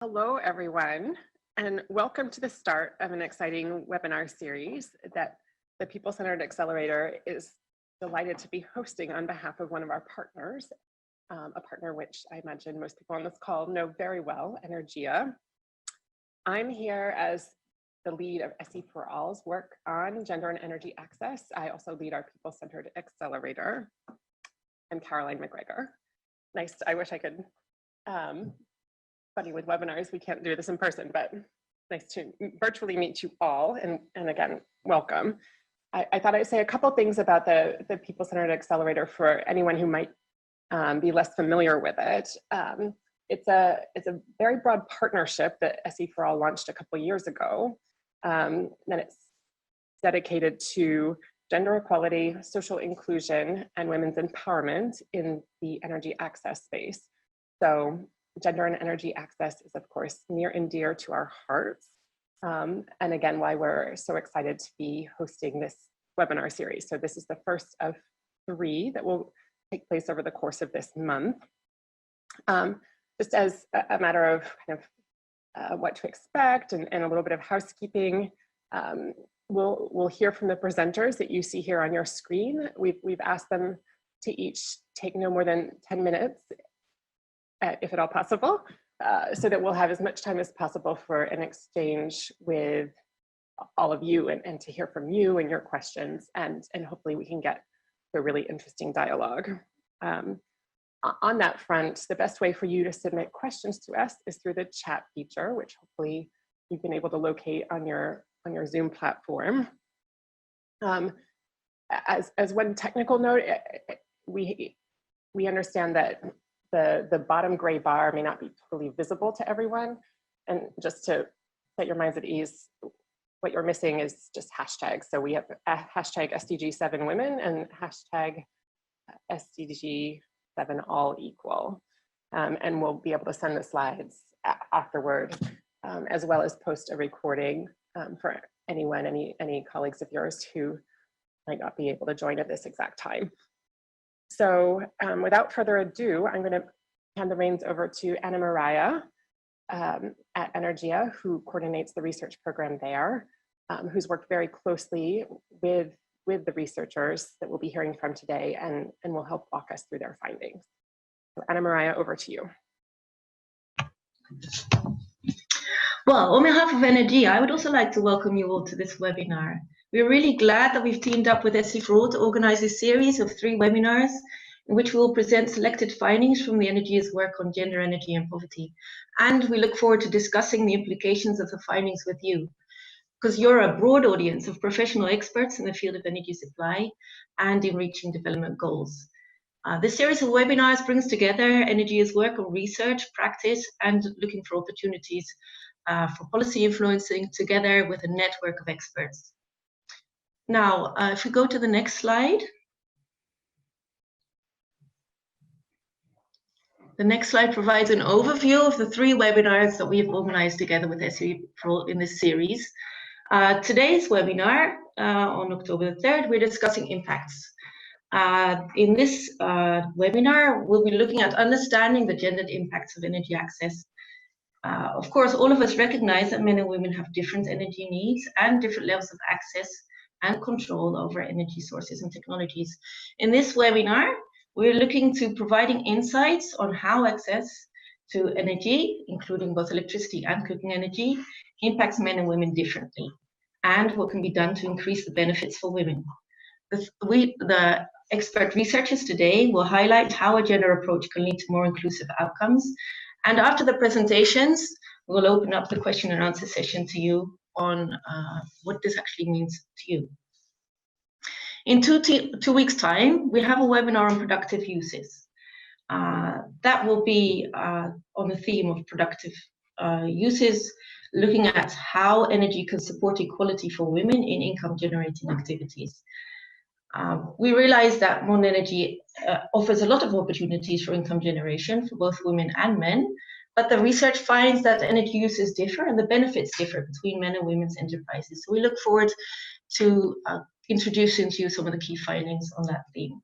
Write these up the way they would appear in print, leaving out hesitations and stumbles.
Hello, everyone, and welcome to the start of an exciting webinar series that the People-Centered Accelerator is delighted to be hosting on behalf of one of our partners, a partner which I imagine most people on this call know very well, Energia. I'm here as the lead of SE for All's work on gender and energy access. I also lead our People-Centered Accelerator. I'm Caroline McGregor. Nice, I wish I could funny with webinars, we can't do this in person, but nice to virtually meet you all. And again, welcome. I thought I'd say a couple things about the People-Centered Accelerator for anyone who might be less familiar with it. It's a very broad partnership that SE for All launched a couple years ago. And it's dedicated to gender equality, social inclusion, and women's empowerment in the energy access space. So gender and energy access is, of course, near and dear to our hearts. And again, why we're so excited to be hosting this webinar series. So this is the first of 3 that will take place over the course of this month. Just as a matter of kind of what to expect and a little bit of housekeeping, we'll hear from the presenters that you see here on your screen. We've asked them to each take no more than 10 minutes, if at all possible, so that we'll have as much time as possible for an exchange with all of you and to hear from you and your questions, and hopefully we can get to a really interesting dialogue. On that front, the best way for you to submit questions to us is through the chat feature, which hopefully you've been able to locate on your Zoom platform. As one technical note, we understand that the bottom gray bar may not be totally visible to everyone. And just to set your minds at ease, what you're missing is just hashtags. So we have a hashtag SDG7Women and hashtag SDG7AllEqual. And we'll be able to send the slides afterward, as well as post a recording for anyone, any colleagues of yours who might not be able to join at this exact time. So without further ado, I'm going to hand the reins over to Anna Maria at Energia, who coordinates the research program there, who's worked very closely with the researchers that we'll be hearing from today and will help walk us through their findings. So Anna Maria, over to you. Well, on behalf of Energia, I would also like to welcome you all to this webinar. We're really glad that we've teamed up with SE for All to organize this series of 3 webinars in which we will present selected findings from the Energia's work on gender, energy, and poverty. And we look forward to discussing the implications of the findings with you, because you're a broad audience of professional experts in the field of energy supply and in reaching development goals. This series of webinars brings together Energia's work on research, practice, and looking for opportunities for policy influencing together with a network of experts. Now, if we go to the next slide. The next slide provides an overview of the 3 webinars that we have organized together with SE for All in this series. Today's webinar, on October 3rd, we're discussing impacts. In this webinar, we'll be looking at understanding the gendered impacts of energy access. Of course, all of us recognize that men and women have different energy needs and different levels of access and control over energy sources and technologies. In this webinar, we're looking to providing insights on how access to energy, including both electricity and cooking energy, impacts men and women differently, and what can be done to increase the benefits for women. The expert researchers today will highlight how a gender approach can lead to more inclusive outcomes. And after the presentations, we'll open up the question and answer session to you on what this actually means to you. In 2 weeks' time, we have a webinar on productive uses. That will be on the theme of productive uses, looking at how energy can support equality for women in income-generating activities. We realize that modern energy offers a lot of opportunities for income generation for both women and men, but the research finds that energy uses differ and the benefits differ between men and women's enterprises. So we look forward to introducing to you some of the key findings on that theme.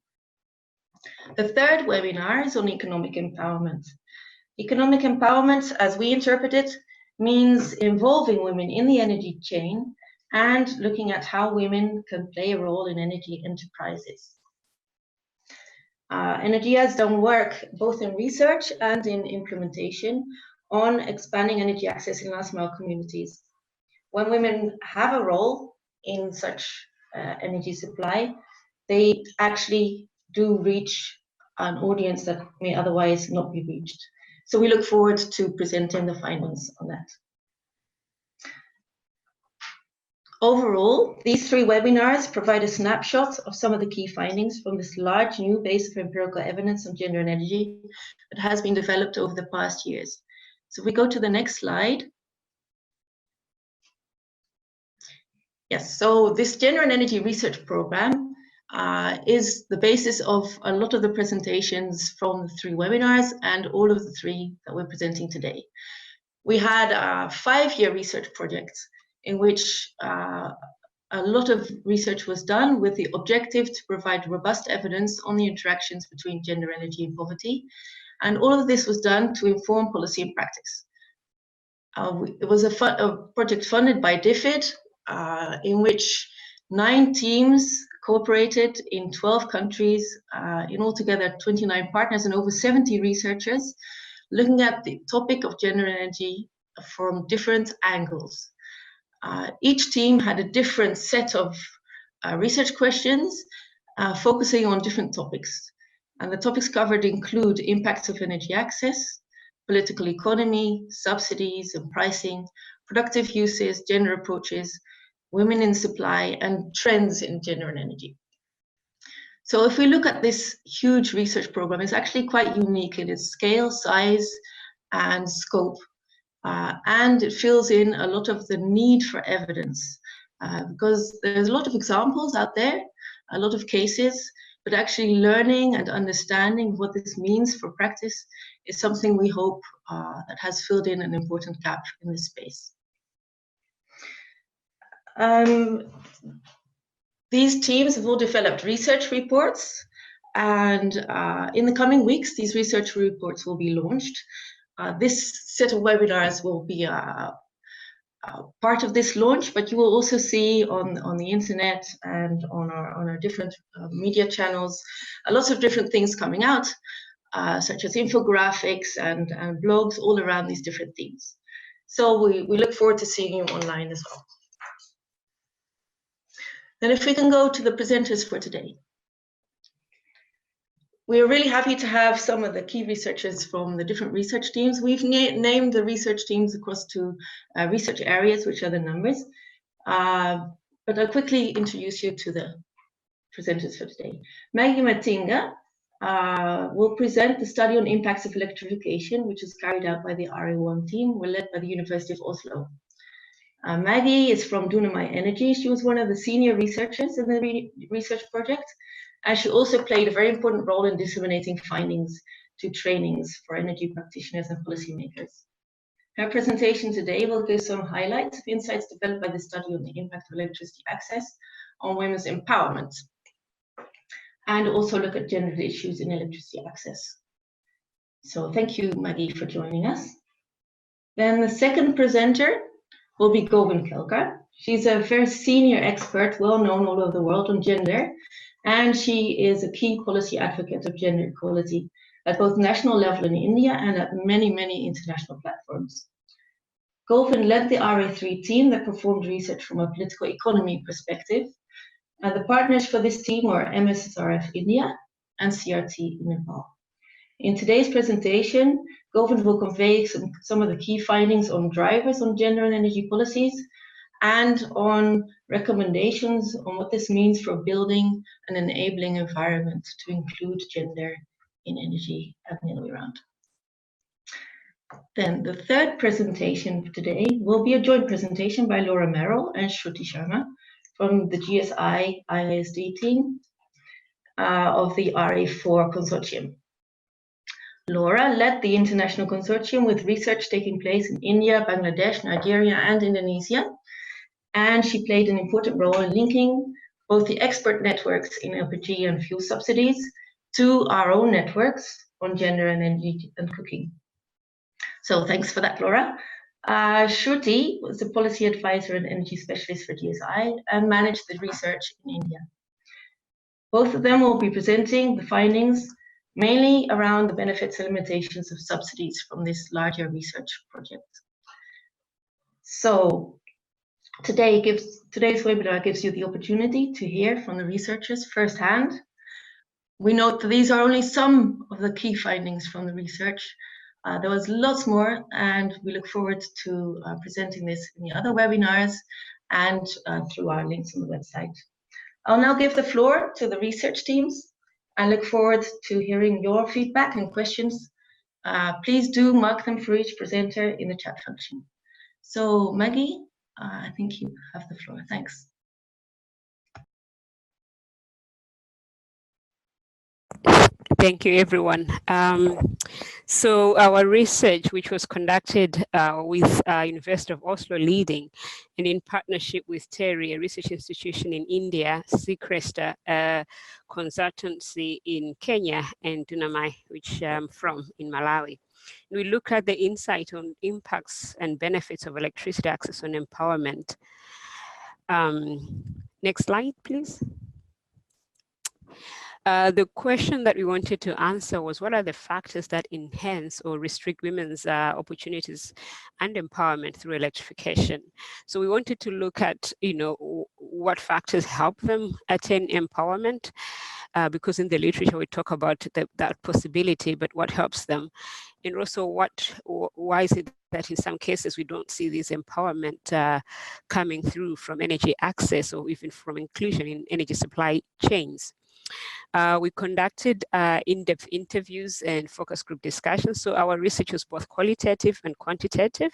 The 3rd webinar is on economic empowerment. Economic empowerment, as we interpret it, means involving women in the energy chain and looking at how women can play a role in energy enterprises. Energy has done work both in research and in implementation on expanding energy access in last mile communities. When women have a role in such energy supply, they actually do reach an audience that may otherwise not be reached. So we look forward to presenting the findings on that. Overall, these 3 webinars provide a snapshot of some of the key findings from this large new base of empirical evidence on gender and energy that has been developed over the past years. So if we go to the next slide. Yes, so this gender and energy research program is the basis of a lot of the presentations from the 3 webinars and all of the 3 that we're presenting today. We had a 5-year research project in which a lot of research was done with the objective to provide robust evidence on the interactions between gender, energy, and poverty. And all of this was done to inform policy and practice. It was a project funded by DFID, in which 9 teams cooperated in 12 countries, in altogether 29 partners and over 70 researchers, looking at the topic of gender and energy from different angles. Each team had a different set of research questions, focusing on different topics. And the topics covered include impacts of energy access, political economy, subsidies and pricing, productive uses, gender approaches, women in supply, and trends in gender and energy. So if we look at this huge research program, it's actually quite unique in its scale, size, and scope. And it fills in a lot of the need for evidence, because there's a lot of examples out there, a lot of cases, but actually learning and understanding what this means for practice is something we hope that has filled in an important gap in this space. These teams have all developed research reports, and in the coming weeks, these research reports will be launched. This set of webinars will be part of this launch, but you will also see on the internet and on our different media channels, lots of different things coming out, such as infographics and blogs all around these different themes. So we look forward to seeing you online as well. Then if we can go to the presenters for today. We're really happy to have some of the key researchers from the different research teams. We've named the research teams across 2 research areas, which are the numbers. But I'll quickly introduce you to the presenters for today. Maggie Matinga will present the study on impacts of electrification, which is carried out by the RA1 team. We're led by the University of Oslo. Maggie is from Dunamai Energy. She was one of the senior researchers in the research project, and she also played a very important role in disseminating findings to trainings for energy practitioners and policymakers. Her presentation today will give some highlights of insights developed by the study on the impact of electricity access on women's empowerment, and also look at gender issues in electricity access. So thank you, Maggie, for joining us. Then the second presenter will be Govind Kelkar. She's a very senior expert, well known all over the world on gender, and she is a key policy advocate of gender equality at both national level in India and at many, many international platforms. Govind led the RA3 team that performed research from a political economy perspective. And the partners for this team were MSSRF India and CRT in Nepal. In today's presentation, Govind will convey some of the key findings on drivers on gender and energy policies and on recommendations on what this means for building an enabling environment to include gender in energy and the other way around. Then the third presentation today will be a joint presentation by Laura Merrill and Shruti Sharma from the GSI ISD team of the RA4 consortium. Laura led the international consortium with research taking place in India, Bangladesh, Nigeria, and Indonesia. And she played an important role in linking both the expert networks in LPG and fuel subsidies to our own networks on gender and energy and cooking. So thanks for that, Laura. Shruti was a policy advisor and energy specialist for GSI and managed the research in India. Both of them will be presenting the findings mainly around the benefits and limitations of subsidies from this larger research project. So today's webinar gives you the opportunity to hear from the researchers firsthand. We note that these are only some of the key findings from the research. There was lots more, and we look forward to presenting this in the other webinars and through our links on the website. I'll now give the floor to the research teams. I look forward to hearing your feedback and questions. Please do mark them for each presenter in the chat function. So Maggie, I think you have the floor. Thanks. Thank you, everyone. So our research, which was conducted with University of Oslo leading, and in partnership with TERI, a research institution in India, Seacrest, a consultancy in Kenya, and Dunamai, which I'm from in Malawi. We look at the insight on impacts and benefits of electricity access on empowerment. Next slide, please. The question that we wanted to answer was, what are the factors that enhance or restrict women's opportunities and empowerment through electrification? So we wanted to look at, what factors help them attain empowerment, because in the literature we talk about that possibility, but what helps them? And also why is it that in some cases we don't see this empowerment coming through from energy access or even from inclusion in energy supply chains? We conducted in-depth interviews and focus group discussions. So our research was both qualitative and quantitative.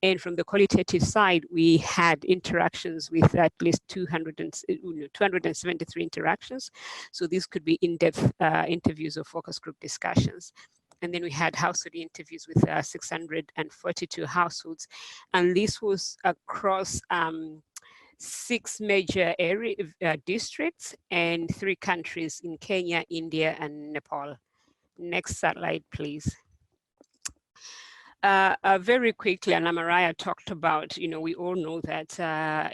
And from the qualitative side, we had interactions with at least 273 interactions. So these could be in-depth interviews or focus group discussions. And then we had household interviews with 642 households. And this was across 6 major districts and 3 countries in Kenya, India, and Nepal. Next slide, please. Very quickly, Anna Maria talked about, we all know that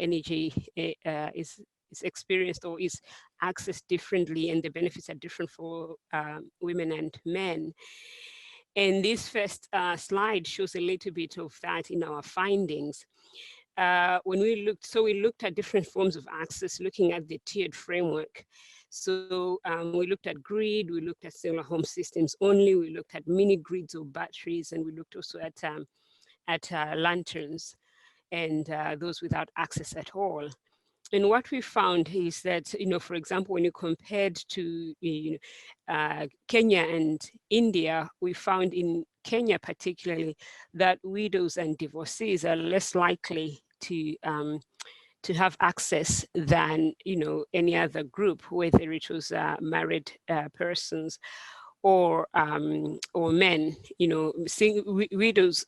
energy is experienced or is accessed differently, and the benefits are different for women and men. And this first slide shows a little bit of that in our findings. When we looked at different forms of access, looking at the tiered framework. So we looked at grid, we looked at solar home systems only, we looked at mini grids or batteries, and we looked also at lanterns and those without access at all. And what we found is that, for example, when you compared to Kenya and India, we found in Kenya particularly that widows and divorcees are less likely to have access than any other group, whether it was married persons or men.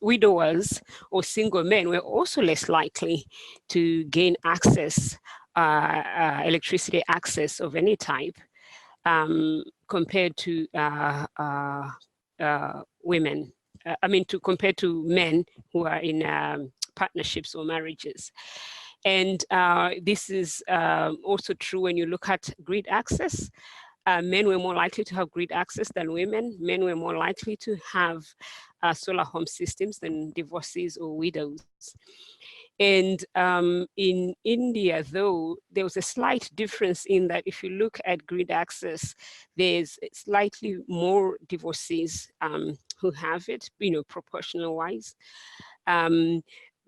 Widowers or single men were also less likely to gain access, electricity access of any type, compared to women. Compared to men who are in partnerships or marriages. And this is also true when you look at grid access. Men were more likely to have grid access than women. Men were more likely to have solar home systems than divorcees or widows. And in India, though, there was a slight difference in that if you look at grid access, there's slightly more divorcees who have it, proportional wise.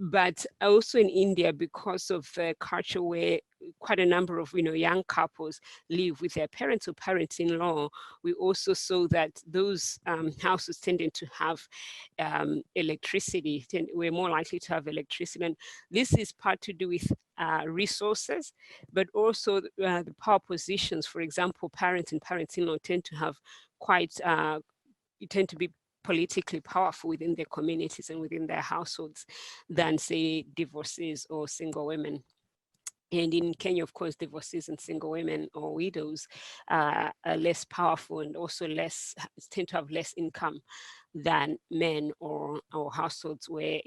But also in India, because of the culture where quite a number of young couples live with their parents or parents-in-law, we also saw that those houses tended to have electricity, were more likely to have electricity. And this is part to do with resources, but also the power positions. For example, parents and parents-in-law tend to have tend to be politically powerful within their communities and within their households than, say, divorcees or single women. And in Kenya, of course, divorcees and single women or widows are less powerful and also tend to have less income than men or households where,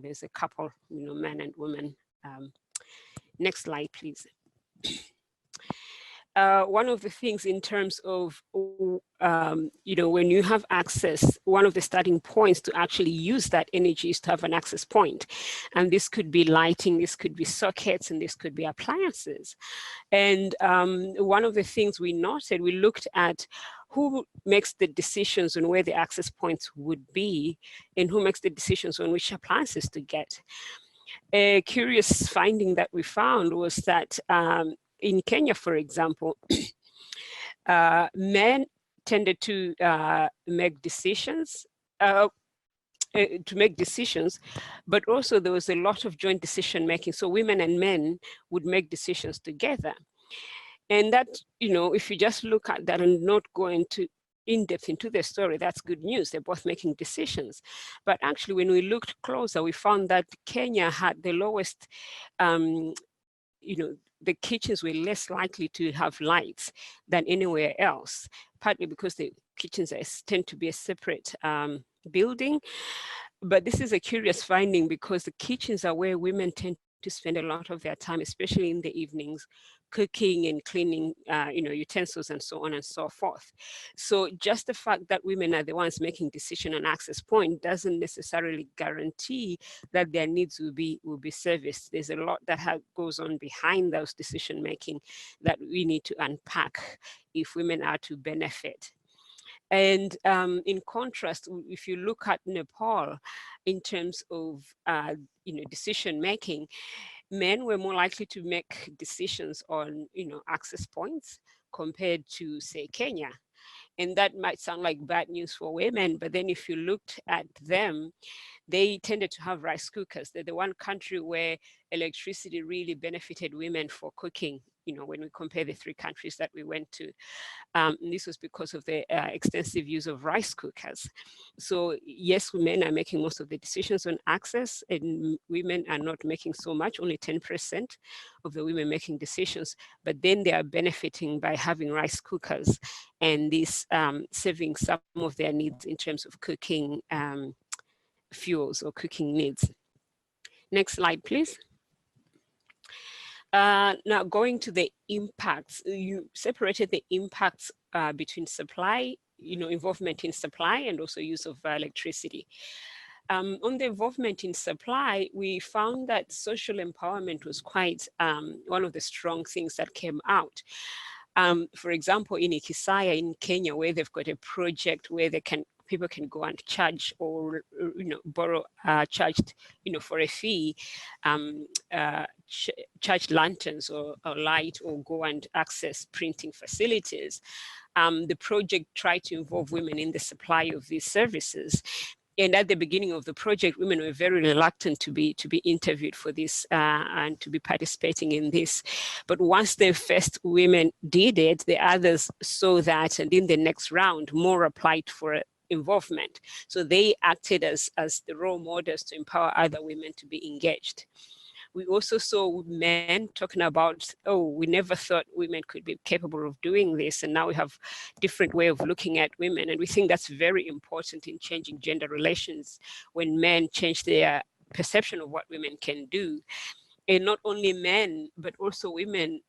there's a couple, men and women. Next slide, please. One of the things in terms of, when you have access, one of the starting points to actually use that energy is to have an access point. And this could be lighting, this could be sockets, and this could be appliances. And one of the things we noted, we looked at who makes the decisions on where the access points would be and who makes the decisions on which appliances to get. A curious finding that we found was that in Kenya, for example, men tended to make decisions, but also there was a lot of joint decision making. So women and men would make decisions together. And that, if you just look at that and not go into in-depth into the story, that's good news. They're both making decisions. But actually, when we looked closer, we found that Kenya had the lowest, the kitchens were less likely to have lights than anywhere else, partly because the kitchens tend to be a separate building. But this is a curious finding because the kitchens are where women tend to spend a lot of their time, especially in the evenings, cooking and cleaning, utensils and so on and so forth. So just the fact that women are the ones making decision on access point doesn't necessarily guarantee that their needs will be serviced. There's a lot that goes on behind those decision making that we need to unpack if women are to benefit. And in contrast, if you look at Nepal in terms of decision making, men were more likely to make decisions on access points compared to, say, Kenya. And that might sound like bad news for women, but then if you looked at them, they tended to have rice cookers. They're the one country where electricity really benefited women for cooking, when we compare the three countries that we went to. And this was because of the extensive use of rice cookers. So yes, men are making most of the decisions on access, and women are not making so much, only 10% of the women making decisions, but then they are benefiting by having rice cookers and this saving some of their needs in terms of cooking fuels or cooking needs. Next slide, please. Now going to the impacts, you separated the impacts between supply, involvement in supply and also use of electricity. On the involvement in supply, we found that social empowerment was quite one of the strong things that came out. For example, in Ikisaya in Kenya, where they've got a project where people can go and charge or borrow charged for a fee, charge lanterns or light, or go and access printing facilities. The project tried to involve women in the supply of these services. And at the beginning of the project, women were very reluctant to be interviewed for this and to be participating in this. But once the first women did it, the others saw that, and in the next round, more applied for involvement. So they acted as the role models to empower other women to be engaged. We also saw men talking about, we never thought women could be capable of doing this, and now we have different way of looking at women. And we think that's very important in changing gender relations, when men change their perception of what women can do. And not only men, but also women,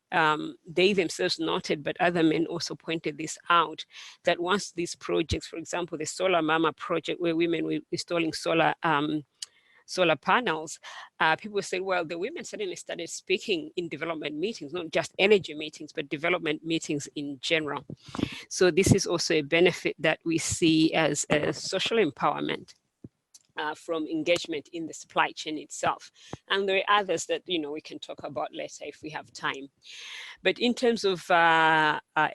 they themselves noted, but other men also pointed this out, that once these projects, for example, the Solar Mama project, where women were installing solar panels, people said, well, the women suddenly started speaking in development meetings, not just energy meetings, but development meetings in general. So this is also a benefit that we see as a social empowerment from engagement in the supply chain itself. And there are others that we can talk about later if we have time. But in terms of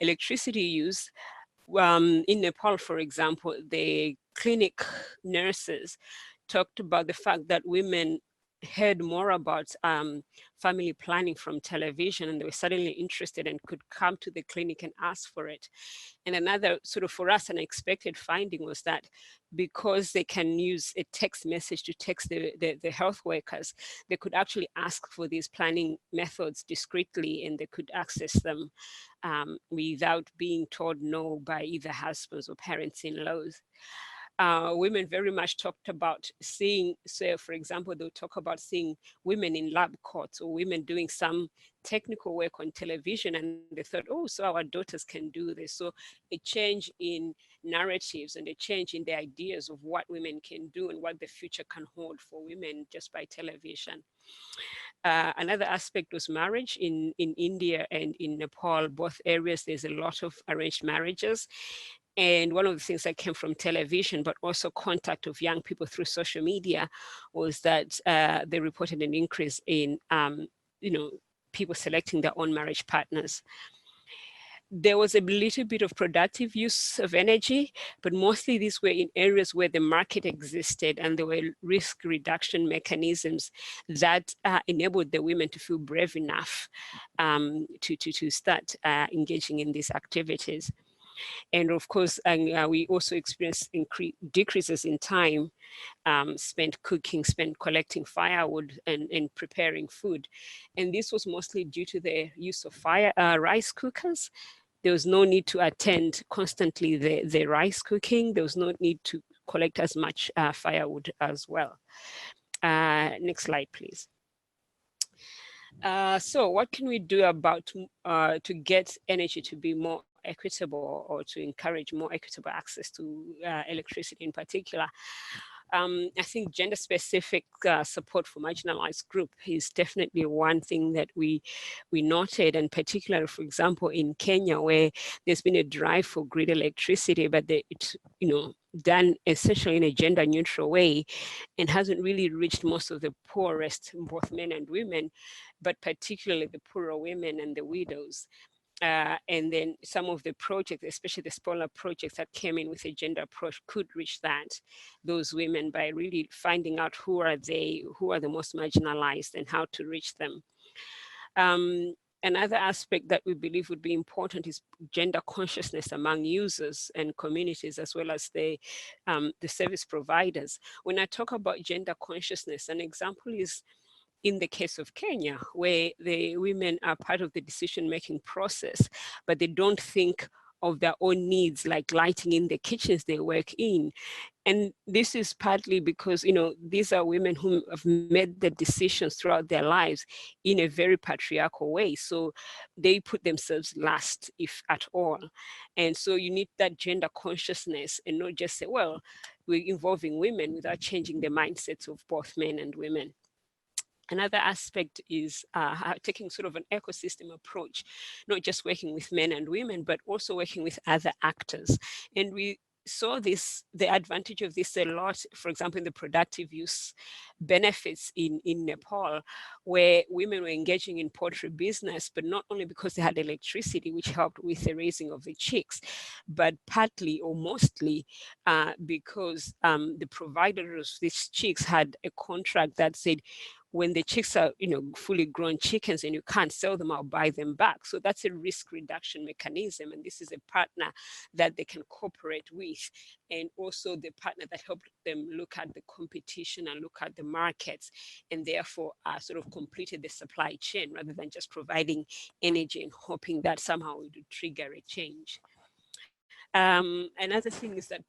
electricity use, in Nepal, for example, the clinic nurses talked about the fact that women heard more about family planning from television, and they were suddenly interested and could come to the clinic and ask for it. And another sort of, for us, unexpected finding was that because they can use a text message to text the health workers, they could actually ask for these planning methods discreetly, and they could access them without being told no by either husbands or parents-in-laws. Women very much talked about seeing, so for example, they'll talk about seeing women in lab coats or women doing some technical work on television, and they thought, oh, so our daughters can do this. So a change in narratives and a change in the ideas of what women can do and what the future can hold for women just by television. Another aspect was marriage. In India and in Nepal, both areas, there's a lot of arranged marriages. And one of the things that came from television, but also contact of young people through social media, was that they reported an increase in, people selecting their own marriage partners. There was a little bit of productive use of energy, but mostly these were in areas where the market existed and there were risk reduction mechanisms that enabled the women to feel brave enough to start engaging in these activities. And of course, we also experienced decreases in time spent cooking, spent collecting firewood and preparing food. And this was mostly due to the use of rice cookers. There was no need to attend constantly the rice cooking. There was no need to collect as much firewood as well. Next slide, please. So what can we do about to get energy to be more equitable or to encourage more equitable access to electricity in particular? I think gender-specific support for marginalized group is definitely one thing that we noted, and particularly, for example, in Kenya, where there's been a drive for grid electricity, but it's done essentially in a gender-neutral way, and hasn't really reached most of the poorest, both men and women, but particularly the poorer women and the widows. And then some of the projects, especially the smaller projects that came in with a gender approach, could reach those women by really finding out who are the most marginalized and how to reach them. Another aspect that we believe would be important is gender consciousness among users and communities, as well as the service providers. When I talk about gender consciousness, an example is in the case of Kenya, where the women are part of the decision-making process, but they don't think of their own needs, like lighting in the kitchens they work in. And this is partly because, these are women who have made the decisions throughout their lives in a very patriarchal way. So they put themselves last, if at all. And so you need that gender consciousness and not just say, well, we're involving women without changing the mindsets of both men and women. Another aspect is taking sort of an ecosystem approach, not just working with men and women, but also working with other actors. And we saw the advantage of this a lot, for example, in the productive use benefits in Nepal, where women were engaging in poultry business, but not only because they had electricity, which helped with the raising of the chicks, but partly or mostly because the provider of these chicks had a contract that said, when the chicks are, fully grown chickens and you can't sell them, I'll buy them back. So that's a risk reduction mechanism. And this is a partner that they can cooperate with. And also the partner that helped them look at the competition and look at the markets, and therefore sort of completed the supply chain rather than just providing energy and hoping that somehow it would trigger a change. Another thing is that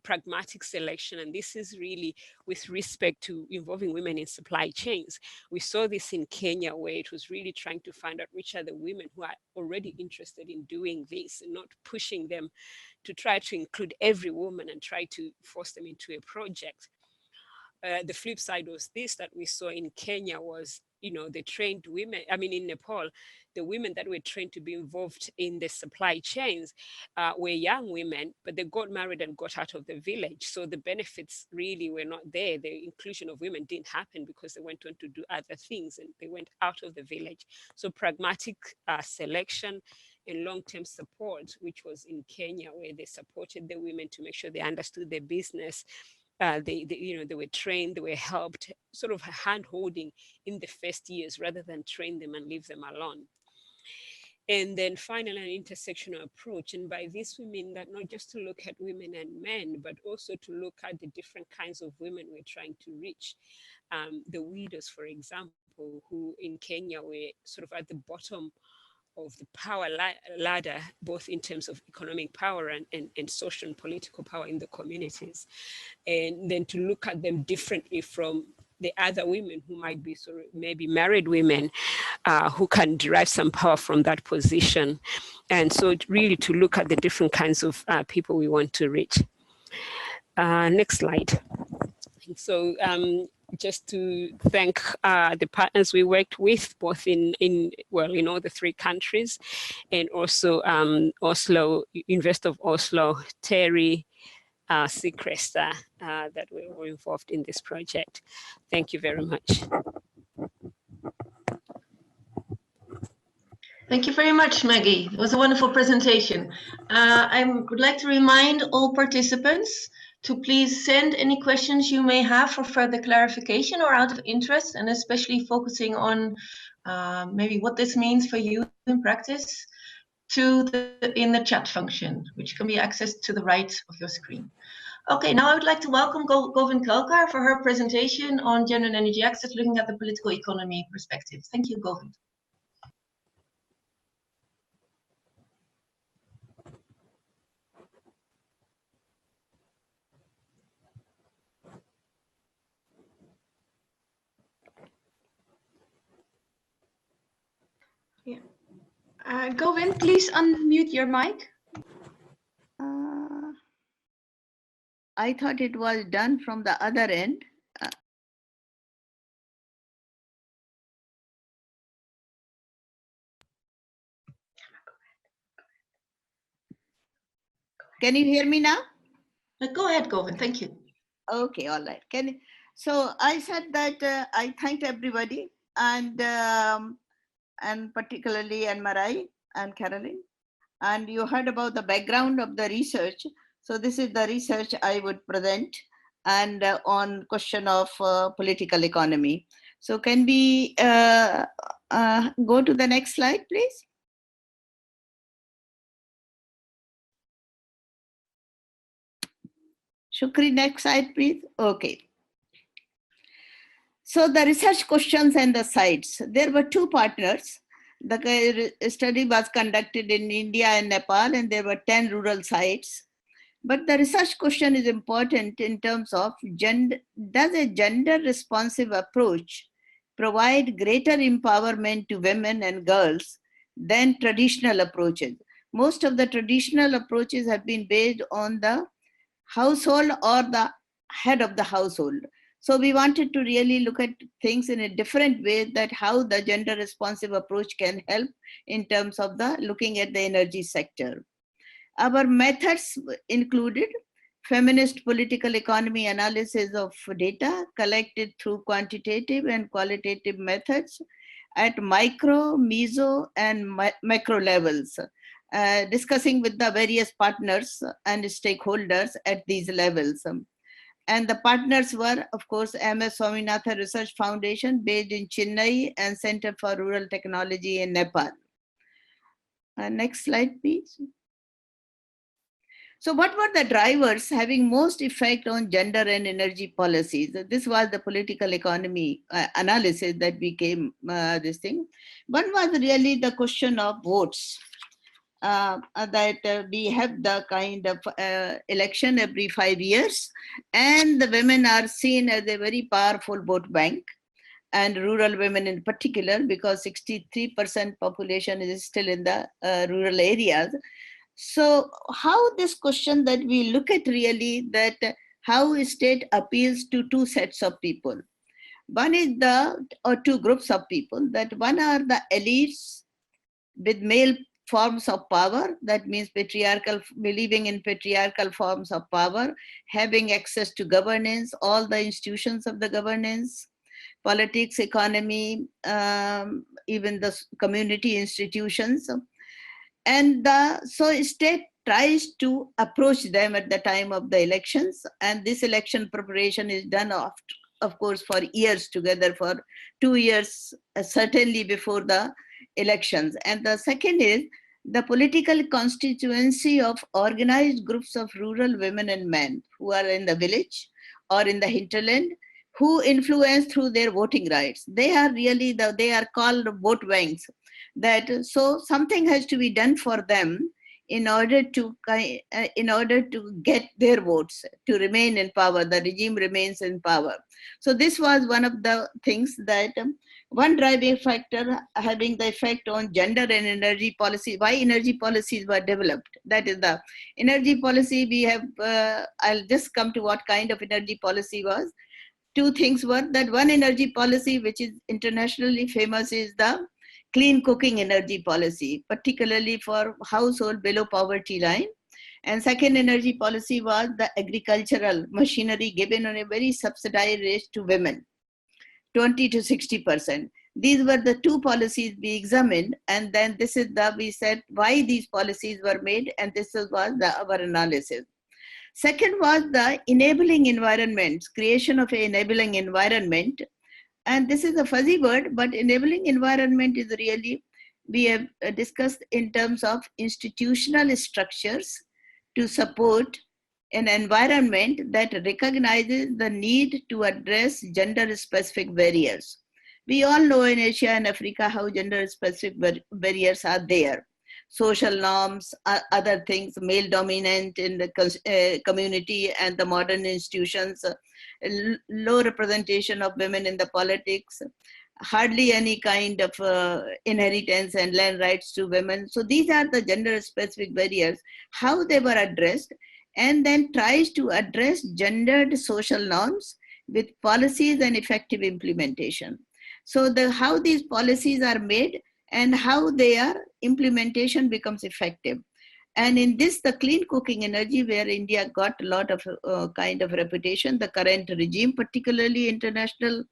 pragmatic selection, and this is really with respect to involving women in supply chains. We saw this in Kenya, where it was really trying to find out which are the women who are already interested in doing this, and not pushing them to try to include every woman and try to force them into a project. The flip side was this that we saw in Kenya was, the trained women, in Nepal, the women that were trained to be involved in the supply chains were young women, but they got married and got out of the village. So the benefits really were not there. The inclusion of women didn't happen because they went on to do other things and they went out of the village. So pragmatic selection and long-term support, which was in Kenya, where they supported the women to make sure they understood their business they were trained, they were helped, sort of hand-holding in the first years rather than train them and leave them alone. And then finally, an intersectional approach. And by this, we mean that not just to look at women and men, but also to look at the different kinds of women we're trying to reach. The widows, for example, who in Kenya were sort of at the bottom of the power ladder, both in terms of economic power and social and political power in the communities. And then to look at them differently from the other women who might be sort of maybe married women who can derive some power from that position. And so really to look at the different kinds of people we want to reach. Next slide. So just to thank the partners we worked with, both in all the 3 countries, and also Oslo, University of Oslo, Terry, Seacrest, that were all involved in this project. Thank you very much. Thank you very much, Maggie. It was a wonderful presentation. I would like to remind all participants to please send any questions you may have for further clarification or out of interest, and especially focusing on maybe what this means for you in practice, in the chat function, which can be accessed to the right of your screen. Okay, now I would like to welcome Govind Kalkar for her presentation on gender and energy access, looking at the political economy perspective. Thank you, Govind. Yeah. Govind, please unmute your mic. I thought it was done from the other end. Can you hear me now? Go ahead, Govind. Thank you. Okay, all right. So I said that I thanked everybody, and particularly Anne-Marie and Caroline. And you heard about the background of the research. So this is the research I would present, and on question of political economy. So can we go to the next slide, please? Shukri, next slide, please. Okay. So the research questions and the sites. There were 2 partners. The study was conducted in India and Nepal, and there were 10 rural sites. But the research question is important in terms of does a gender-responsive approach provide greater empowerment to women and girls than traditional approaches? Most of the traditional approaches have been based on the household or the head of the household. So we wanted to really look at things in a different way, that how the gender responsive approach can help in terms of the looking at the energy sector. Our methods included feminist political economy analysis of data collected through quantitative and qualitative methods at micro, meso, and macro levels, discussing with the various partners and stakeholders at these levels. And the partners were, of course, MS Swaminathan Research Foundation based in Chennai and Center for Rural Technology in Nepal. Next slide, please. So what were the drivers having most effect on gender and energy policies? This was the political economy analysis that became this thing. One was really the question of votes. That we have the kind of election every 5 years, and the women are seen as a very powerful vote bank, and rural women in particular, because 63% population is still in the rural areas. So how this question that we look at really, that how state appeals to 2 sets of people. One is or 2 groups of people, that one are the elites with male forms of power, that means patriarchal, believing in patriarchal forms of power, having access to governance, all the institutions of the governance, politics, economy, even the community institutions. And so state tries to approach them at the time of the elections. And this election preparation is done of course, for years together, for 2 years, certainly before the elections. And the second is the political constituency of organized groups of rural women and men who are in the village or in the hinterland, who influence through their voting rights. They are really, they are called vote banks. So something has to be done for them in order to get their votes, to remain in power, the regime remains in power. So this was one of the things that one driving factor having the effect on gender and energy policy, why energy policies were developed. That is the energy policy we have, I'll just come to what kind of energy policy was. Two things were that one energy policy, which is internationally famous, is the clean cooking energy policy, particularly for household below poverty line. And second energy policy was the agricultural machinery given on a very subsidized rate to women, 20 to 60%. These were the two policies we examined, and then this is we said why these policies were made, and this was our analysis. Second was the enabling environments, creation of an enabling environment. And this is a fuzzy word, but enabling environment is really, we have discussed in terms of institutional structures to support an environment that recognizes the need to address gender-specific barriers. We all know in Asia and Africa how gender-specific barriers are there. Social norms, other things, male dominant in the community and the modern institutions, low representation of women in the politics, hardly any kind of inheritance and land rights to women. So these are the gender-specific barriers, how they were addressed, and then tries to address gendered social norms with policies and effective implementation. So how these policies are made and how their implementation becomes effective. And in this, the clean cooking energy, where India got a lot of kind of reputation, the current regime, particularly international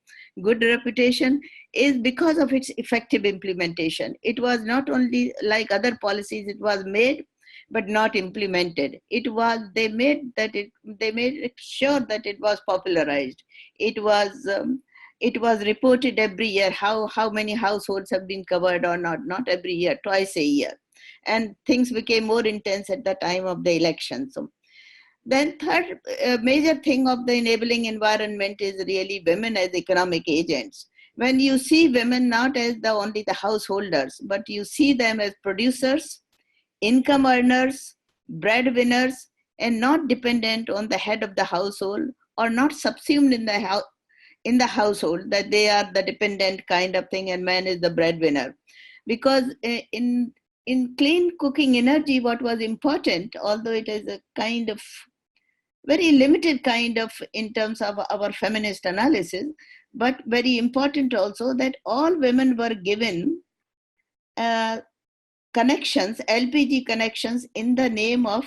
good reputation, is because of its effective implementation. It was not only like other policies, it was made, but not implemented. They made sure that it was popularized. It was reported every year how many households have been covered or not every year, twice a year. And things became more intense at the time of the election. So then third major thing of the enabling environment is really women as economic agents. When you see women not as only the householders, but you see them as producers, income earners, breadwinners, and not dependent on the head of the household or not subsumed in the household, that they are the dependent kind of thing and man is the breadwinner. Because in clean cooking energy, what was important, although it is a kind of very limited kind of in terms of our feminist analysis, but very important also that all women were given connections, LPG connections in the name of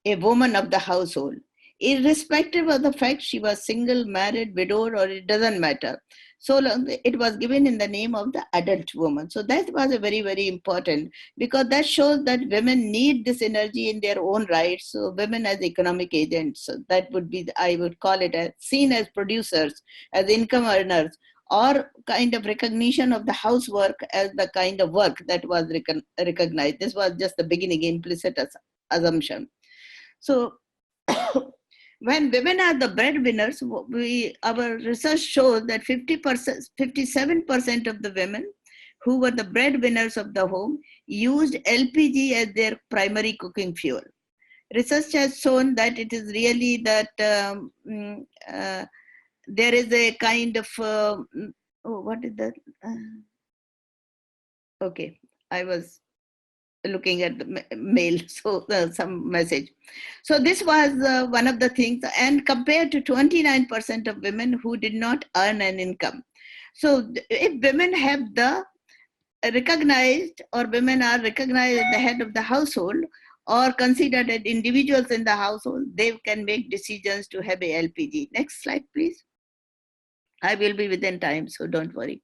a woman of the household, irrespective of the fact she was single, married, widowed, or it doesn't matter. So it was given in the name of the adult woman. So that was a very, very important, because that shows that women need this energy in their own rights. So women as economic agents, so that would be, I would call it, as seen as producers, as income earners, or kind of recognition of the housework as the kind of work that was recognized. This was just the beginning, implicit assumption. So when women are the breadwinners, our research shows that 57% of the women who were the breadwinners of the home used LPG as their primary cooking fuel. Research has shown that it is really that there is a kind of, what is that? Okay, I was looking at the mail, so some message. So this was one of the things, and compared to 29% of women who did not earn an income. So if women have the recognized, or women are recognized as the head of the household, or considered as individuals in the household, they can make decisions to have a LPG. Next slide, please. I will be within time, so don't worry.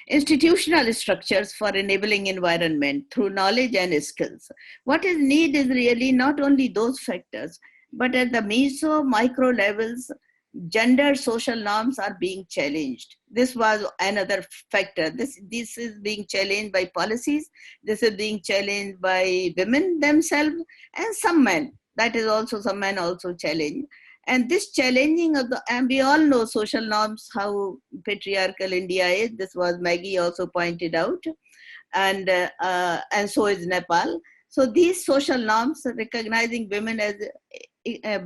Institutional structures for enabling environment through knowledge and skills. What is need is really not only those factors, but at the meso micro levels, gender social norms are being challenged. This was another factor. This is being challenged by policies. This is being challenged by women themselves and some men. That is also, some men also challenge. And this challenging of the, and we all know social norms, how patriarchal India is. This was Maggie also pointed out. And so is Nepal. So these social norms, recognizing women as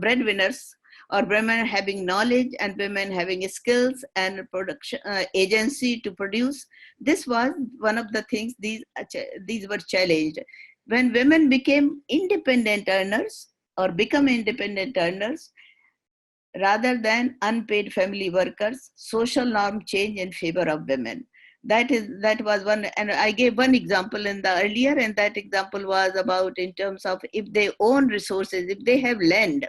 breadwinners, or women having knowledge and women having skills and production agency to produce, this was one of the things these were challenged. When women became independent earners or become independent earners, rather than unpaid family workers, social norm change in favor of women. That was one, and I gave one example in the earlier, and that example was about in terms of if they own resources, if they have land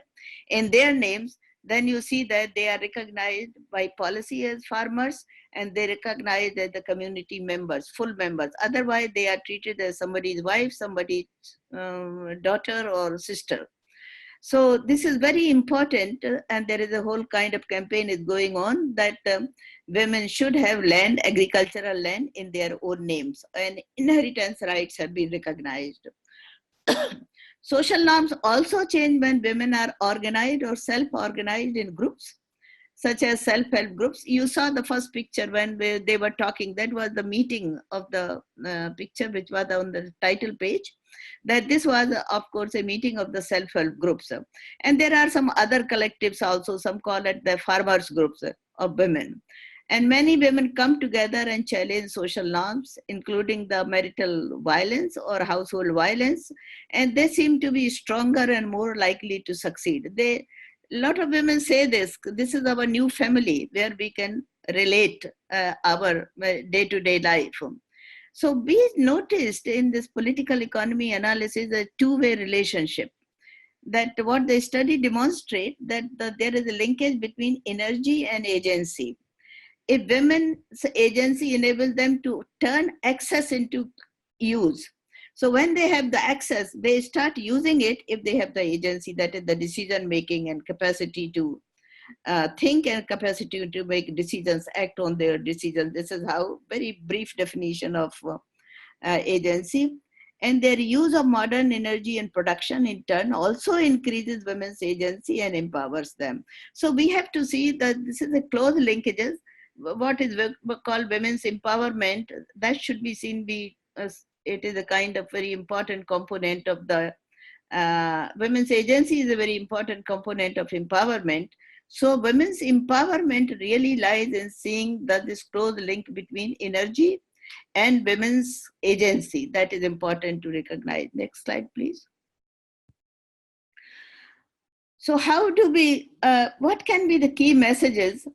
in their names, then you see that they are recognized by policy as farmers, and they recognize as the community members, full members. Otherwise, they are treated as somebody's wife, somebody's daughter or sister. So this is very important, and there is a whole kind of campaign is going on that women should have land, agricultural land in their own names, and inheritance rights have been recognized. Social norms also change when women are organized or self-organized in groups, such as self-help groups. You saw the first picture when they were talking. That was the meeting of the picture, which was on the title page. That this was, of course, a meeting of the self-help groups. And there are some other collectives also, some call it the farmers groups of women. And many women come together and challenge social norms, including the marital violence or household violence. And they seem to be stronger and more likely to succeed. A lot of women say this is our new family where we can relate our day-to-day life. So we noticed in this political economy analysis a two-way relationship. That what the study demonstrate that there is a linkage between energy and agency. If women's agency enables them to turn access into use. So when they have the access, they start using it if they have the agency, that is the decision making and capacity to think and capacity to make decisions, act on their decisions. This is how, very brief definition of agency. And their use of modern energy and production in turn also increases women's agency and empowers them. So we have to see that this is a close linkages. What is called women's empowerment, that should be seen it is a kind of very important component of the women's agency is a very important component of empowerment. So women's empowerment really lies in seeing that this close link between energy and women's agency. That is important to recognize. Next slide, please. So how do we, what can be the key messages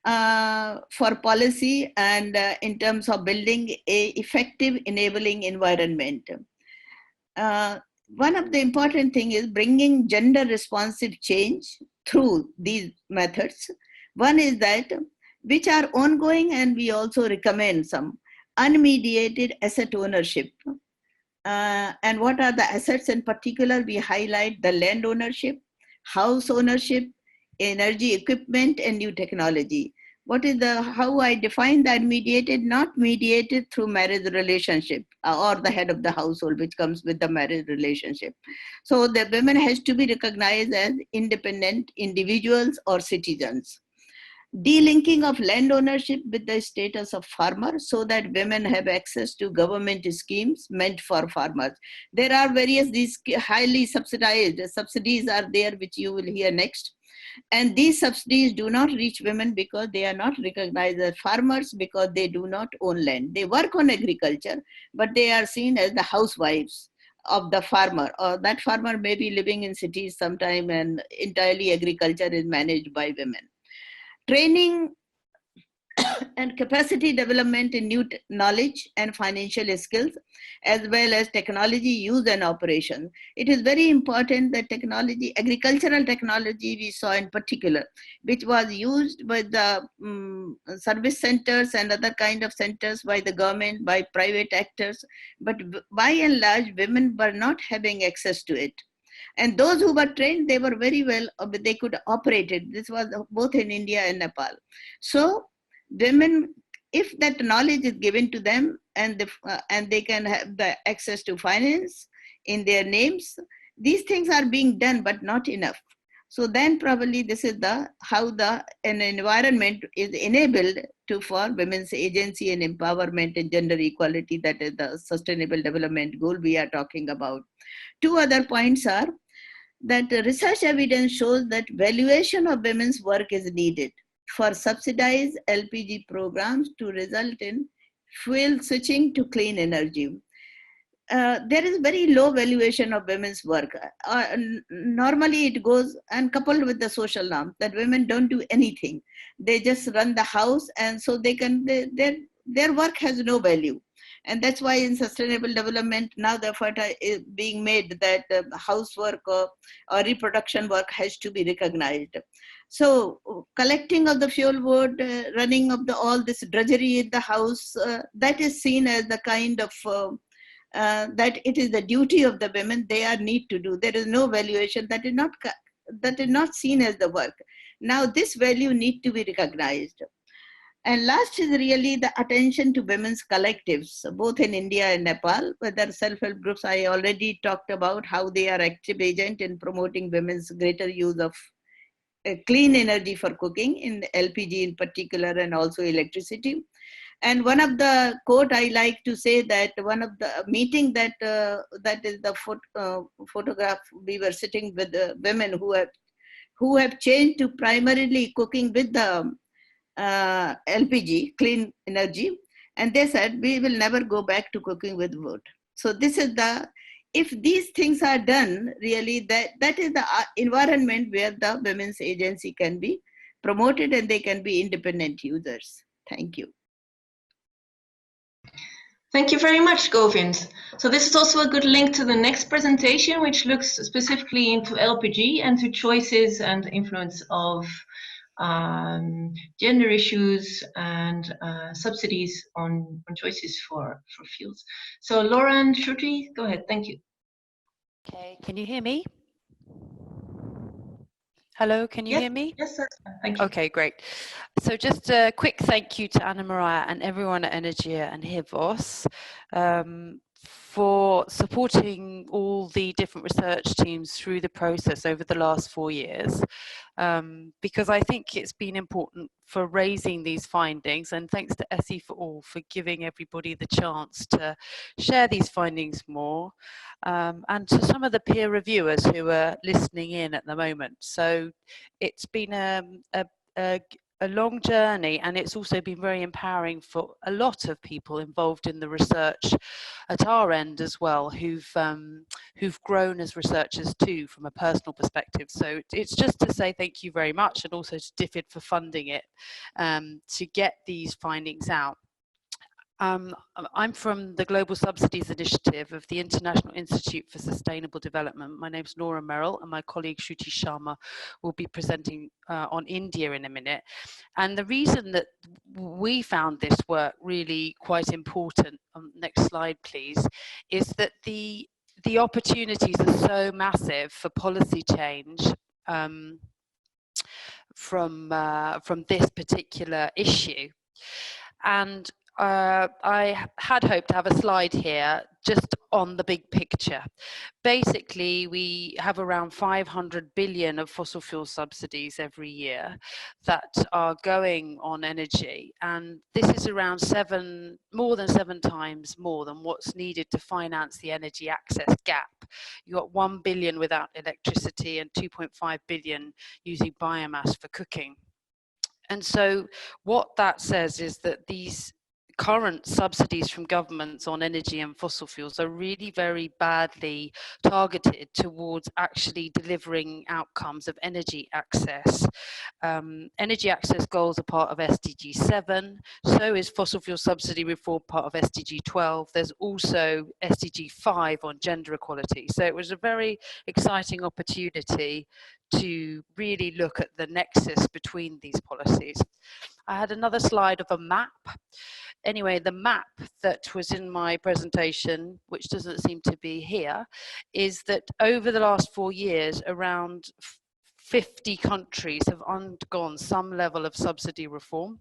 for policy and in terms of building a effective enabling environment? One of the important thing is bringing gender responsive change through these methods. One is that, which are ongoing, and we also recommend some unmediated asset ownership. And what are the assets in particular? We highlight the land ownership, house ownership, energy equipment, and new technology. What is how I define that mediated? Not mediated through marriage relationship or the head of the household, which comes with the marriage relationship. So the women has to be recognized as independent individuals or citizens. Delinking of land ownership with the status of farmer so that women have access to government schemes meant for farmers. There are various, these highly subsidized subsidies are there, which you will hear next. And these subsidies do not reach women because they are not recognized as farmers, because they do not own land. They work on agriculture, but they are seen as the housewives of the farmer, or that farmer may be living in cities sometime and entirely agriculture is managed by women. Training and capacity development in new knowledge and financial skills, as well as technology use and operation. It is very important that technology, agricultural technology we saw in particular, which was used by the service centers and other kind of centers by the government, by private actors, but by and large, women were not having access to it. And those who were trained, they were very well, they could operate it. This was both in India and Nepal. So women, if that knowledge is given to them and they can have the access to finance in their names, these things are being done, but not enough. So then probably this is how an environment is enabled for women's agency and empowerment and gender equality. That is the sustainable development goal we are talking about. Two other points are that research evidence shows that valuation of women's work is needed for subsidized LPG programs to result in fuel switching to clean energy. There is very low valuation of women's work. Normally it goes and coupled with the social norm that women don't do anything. They just run the house, and so their work has no value. And that's why in sustainable development, now the effort is being made that housework or reproduction work has to be recognized. So collecting of the fuel wood, running of all this drudgery in the house, that is seen as the kind of, that it is the duty of the women they need to do. There is no valuation, that is not seen as the work. Now this value needs to be recognized. And last is really the attention to women's collectives, both in India and Nepal, whether self-help groups. I already talked about how they are active agent in promoting women's greater use of clean energy for cooking, in LPG in particular, and also electricity. And one of the quote I like to say that one of the meeting that is the photograph, we were sitting with the women who have changed to primarily cooking with the LPG, clean energy, and they said we will never go back to cooking with wood. So this is if these things are done, really that is the environment where the women's agency can be promoted and they can be independent users. Thank you. Thank you very much, Govind. So this is also a good link to the next presentation, which looks specifically into LPG and to choices and influence of gender issues and subsidies on choices for fuels. So Laura and Shruti, go ahead. Thank you. Okay, can you hear me? Hello, can you hear me? Yes, that's fine. Thank you. Okay, great. So just a quick thank you to Anna Maria and everyone at Energia and Hivos for supporting all the different research teams through the process over the last 4 years, because I think it's been important for raising these findings, and thanks to Essie for all for giving everybody the chance to share these findings more, and to some of the peer reviewers who are listening in at the moment. So it's been a long journey, and it's also been very empowering for a lot of people involved in the research at our end as well, who've grown as researchers too from a personal perspective. So it's just to say thank you very much, and also to DFID for funding it to get these findings out. I'm from the Global Subsidies Initiative of the International Institute for Sustainable Development. My name's Nora Merrill, and my colleague Shruti Sharma will be presenting on India in a minute. And the reason that we found this work really quite important, next slide please, is that the opportunities are so massive for policy change from this particular issue. And I had hoped to have a slide here just on the big picture. Basically, we have around 500 billion of fossil fuel subsidies every year that are going on energy, and this is around more than seven times more than what's needed to finance the energy access gap. You've got 1 billion without electricity and 2.5 billion using biomass for cooking. And so what that says is that these current subsidies from governments on energy and fossil fuels are really very badly targeted towards actually delivering outcomes of energy access. Energy access goals are part of SDG 7, so is fossil fuel subsidy reform part of SDG 12. There's also SDG 5 on gender equality. So it was a very exciting opportunity to really look at the nexus between these policies. I had another slide of a map. Anyway, the map that was in my presentation, which doesn't seem to be here, is that over the last 4 years, around 50 countries have undergone some level of subsidy reform.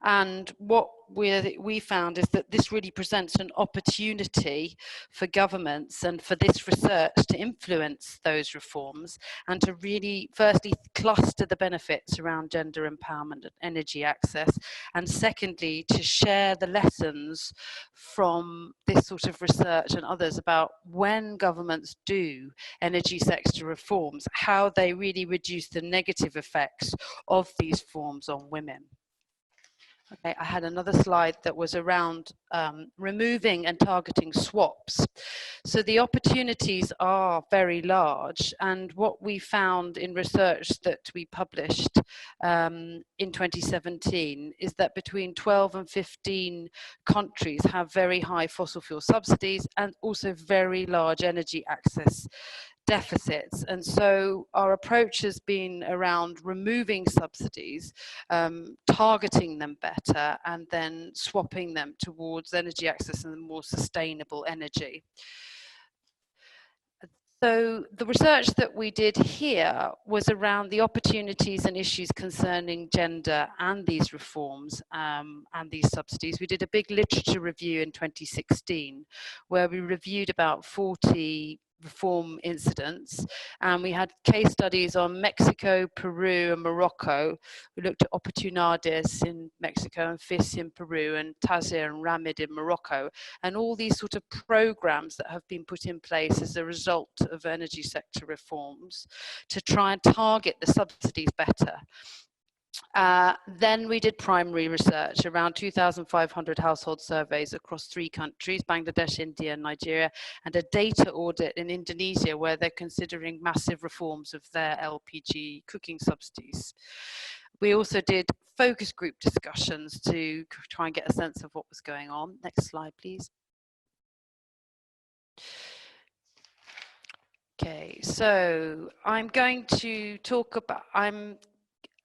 And what we found is that this really presents an opportunity for governments and for this research to influence those reforms and to really, firstly, cluster the benefits around gender empowerment and energy access, and secondly, to share the lessons from this sort of research and others about when governments do energy sector reforms, how they really reduce the negative effects of these forms on women. Okay, I had another slide that was around removing and targeting swaps. So the opportunities are very large, and what we found in research that we published in 2017 is that between 12 and 15 countries have very high fossil fuel subsidies and also very large energy access deficits. And so our approach has been around removing subsidies, targeting them better, and then swapping them towards energy access and more sustainable energy. So the research that we did here was around the opportunities and issues concerning gender and these reforms and these subsidies. We did a big literature review in 2016 where we reviewed about 40 reform incidents, and we had case studies on Mexico, Peru and Morocco. We looked at Oportunidades in Mexico and FIS in Peru and Tazir and Ramid in Morocco, and all these sort of programs that have been put in place as a result of energy sector reforms to try and target the subsidies better. Then we did primary research, around 2,500 household surveys across 3 countries, Bangladesh, India, and Nigeria, and a data audit in Indonesia where they're considering massive reforms of their LPG cooking subsidies. We also did focus group discussions to try and get a sense of what was going on. Next slide, please. Okay, so I'm going to talk about,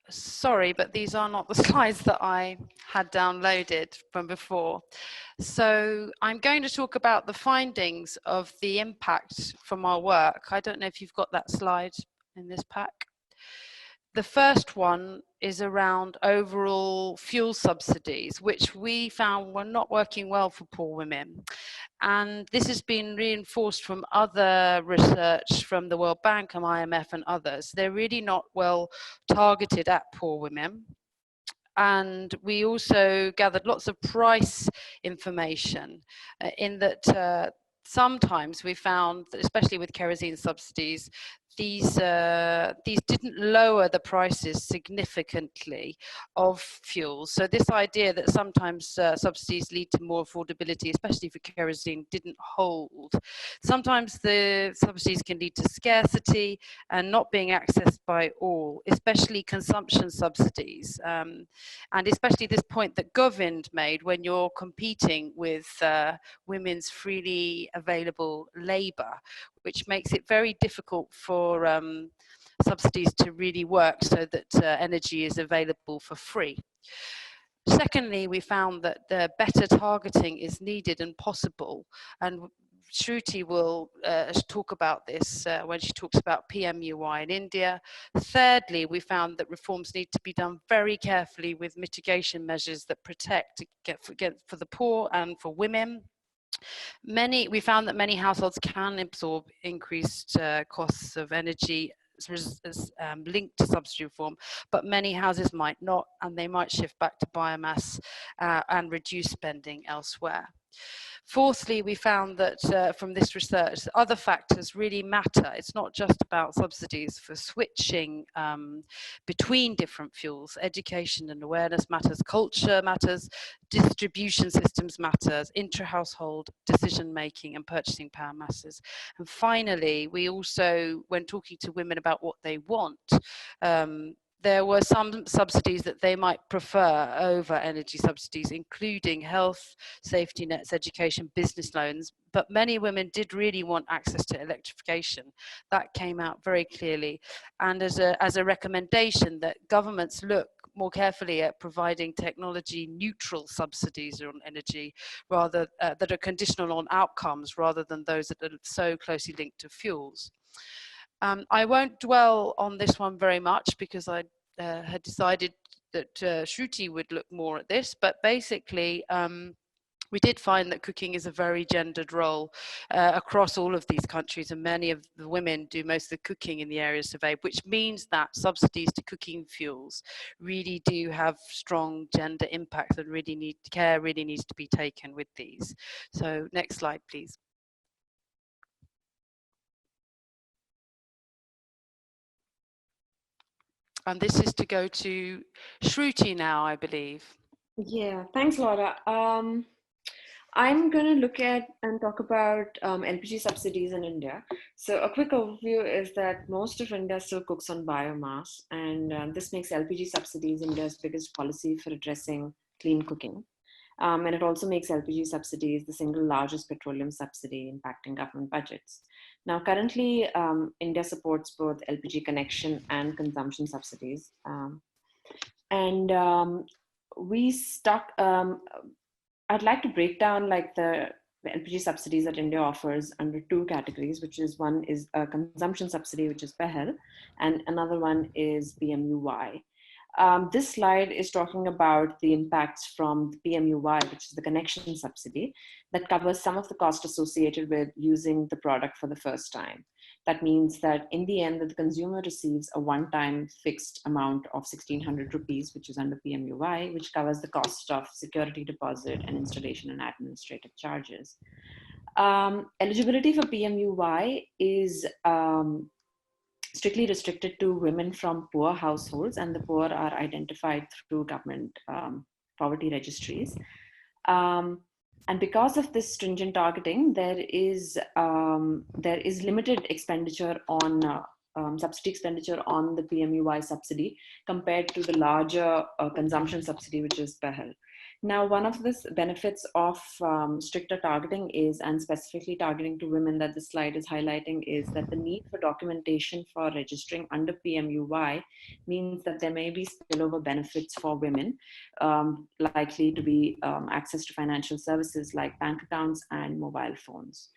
sorry, but these are not the slides that I had downloaded from before. So I'm going to talk about the findings of the impact from our work. I don't know if you've got that slide in this pack. The first one is around overall fuel subsidies, which we found were not working well for poor women. And this has been reinforced from other research from the World Bank and IMF and others. They're really not well targeted at poor women. And we also gathered lots of price information in that sometimes we found that, especially with kerosene subsidies, these didn't lower the prices significantly of fuels. So this idea that sometimes subsidies lead to more affordability, especially for kerosene, didn't hold. Sometimes the subsidies can lead to scarcity and not being accessed by all, especially consumption subsidies. And especially this point that Govind made, when you're competing with women's freely available labour, which makes it very difficult for subsidies to really work so that energy is available for free. Secondly, we found that better targeting is needed and possible, and Shruti will talk about this when she talks about PMUI in India. Thirdly, we found that reforms need to be done very carefully with mitigation measures that protect for the poor and for women. We found that many households can absorb increased costs of energy linked to subsidy reform, but many houses might not, and they might shift back to biomass and reduce spending elsewhere. Fourthly, we found that from this research, other factors really matter. It's not just about subsidies for switching between different fuels. Education and awareness matters, culture matters, distribution systems matters, intra-household decision-making and purchasing power matters. And finally, we also, when talking to women about what they want, there were some subsidies that they might prefer over energy subsidies, including health, safety nets, education, business loans. But many women did really want access to electrification. That came out very clearly. And as a recommendation that governments look more carefully at providing technology neutral subsidies on energy, rather that are conditional on outcomes rather than those that are so closely linked to fuels. I won't dwell on this one very much because I had decided that Shruti would look more at this, but basically we did find that cooking is a very gendered role across all of these countries, and many of the women do most of the cooking in the areas surveyed, which means that subsidies to cooking fuels really do have strong gender impacts, and care really needs to be taken with these. So next slide, please. And this is to go to Shruti now, I believe. Yeah, thanks, Laura. I'm going to look at and talk about LPG subsidies in India. So a quick overview is that most of India still cooks on biomass, and this makes LPG subsidies India's biggest policy for addressing clean cooking. And it also makes LPG subsidies the single largest petroleum subsidy impacting government budgets. Now, currently, India supports both LPG connection and consumption subsidies. I'd like to break down like the LPG subsidies that India offers under two categories, which is one is a consumption subsidy, which is PEHEL, and another one is PMUY. This slide is talking about the impacts from the PMUY, which is the connection subsidy, that covers some of the cost associated with using the product for the first time. That means that in the end, the consumer receives a one-time fixed amount of 1,600 rupees, which is under PMUY, which covers the cost of security deposit and installation and administrative charges. Eligibility for PMUY is strictly restricted to women from poor households, and the poor are identified through government poverty registries. And because of this stringent targeting, there is limited expenditure on subsidy expenditure on the PMUY subsidy compared to the larger consumption subsidy, which is PEHEL. Now, one of the benefits of stricter targeting is, and specifically targeting to women that this slide is highlighting, is that the need for documentation for registering under PMUY means that there may be spillover benefits for women, likely to be access to financial services like bank accounts and mobile phones.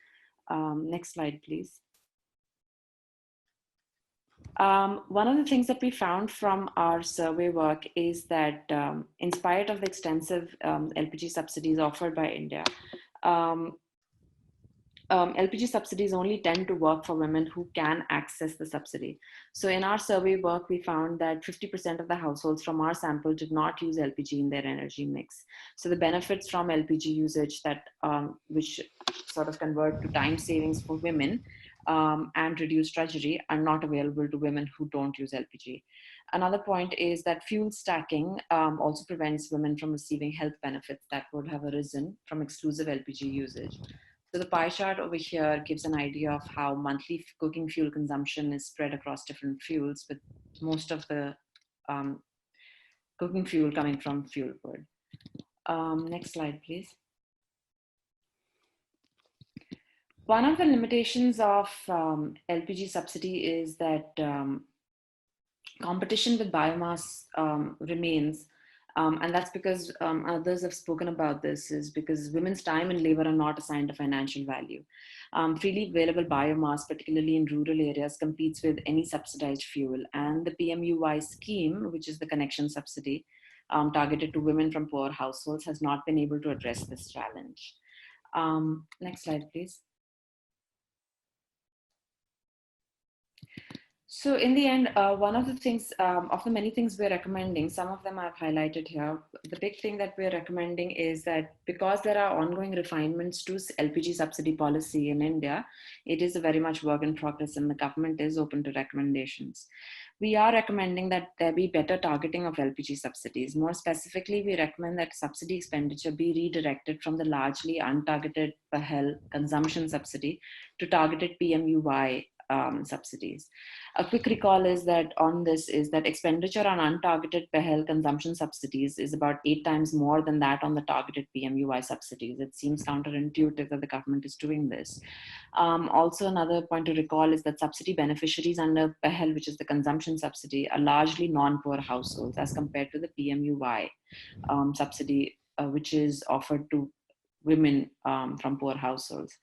Next slide, please. One of the things that we found from our survey work is that in spite of the extensive LPG subsidies offered by India, LPG subsidies only tend to work for women who can access the subsidy. So in our survey work, we found that 50% of the households from our sample did not use LPG in their energy mix. So the benefits from LPG usage that which sort of convert to time savings for women and reduce drudgery are not available to women who don't use LPG. Another point is that fuel stacking also prevents women from receiving health benefits that would have arisen from exclusive LPG usage. So the pie chart over here gives an idea of how monthly cooking fuel consumption is spread across different fuels, with most of the cooking fuel coming from fuel wood. Next slide, please. One of the limitations of LPG subsidy is that competition with biomass remains. And that's because others have spoken about this, is because women's time and labor are not assigned a financial value. Freely available biomass, particularly in rural areas, competes with any subsidized fuel. And the PMUY scheme, which is the connection subsidy targeted to women from poor households, has not been able to address this challenge. Next slide, please. So in the end, one of the things, of the many things we're recommending, some of them I've highlighted here. The big thing that we're recommending is that because there are ongoing refinements to LPG subsidy policy in India, it is a very much work in progress and the government is open to recommendations. We are recommending that there be better targeting of LPG subsidies. More specifically, we recommend that subsidy expenditure be redirected from the largely untargeted PAHEL consumption subsidy to targeted PMUY subsidies. A quick recall is that on this is that expenditure on untargeted PAHEL consumption subsidies is about 8 times more than that on the targeted PMUY subsidies. It seems counterintuitive that the government is doing this. Also, another point to recall is that subsidy beneficiaries under PAHEL, which is the consumption subsidy, are largely non-poor households as compared to the PMUY subsidy, which is offered to women from poor households.